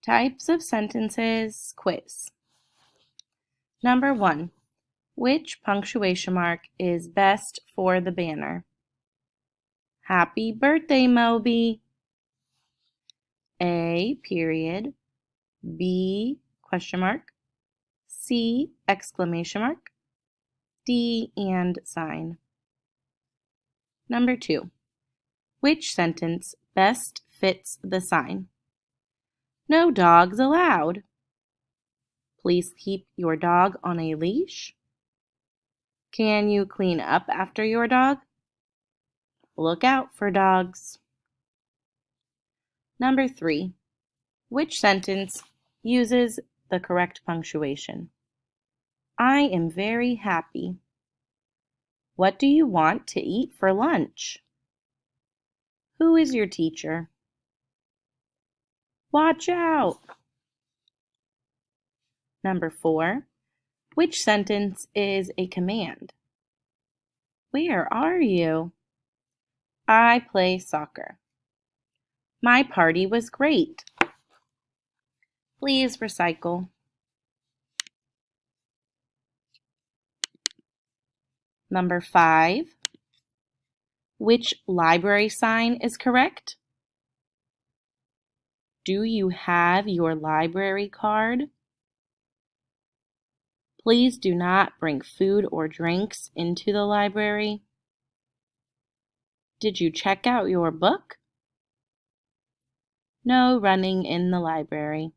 Types of sentences quiz. Number 1. Which punctuation mark is best for the banner? Happy birthday, Moby. A, period. B, question mark. C, exclamation mark. D, and sign. Number 2. Which sentence best fits the sign? No dogs allowed. Please keep your dog on a leash. Can you clean up after your dog? Look out for dogs. Number 3. Which sentence uses the correct punctuation? I am very happy. What do you want to eat for lunch? Who is your teacher? Watch out. Number 4. Which sentence is a command? Where are you? I play soccer. My party was great. Please recycle. Number 5. Which library sign is correct? Do you have your library card? Please do not bring food or drinks into the library. Did you check out your book? No running in the library.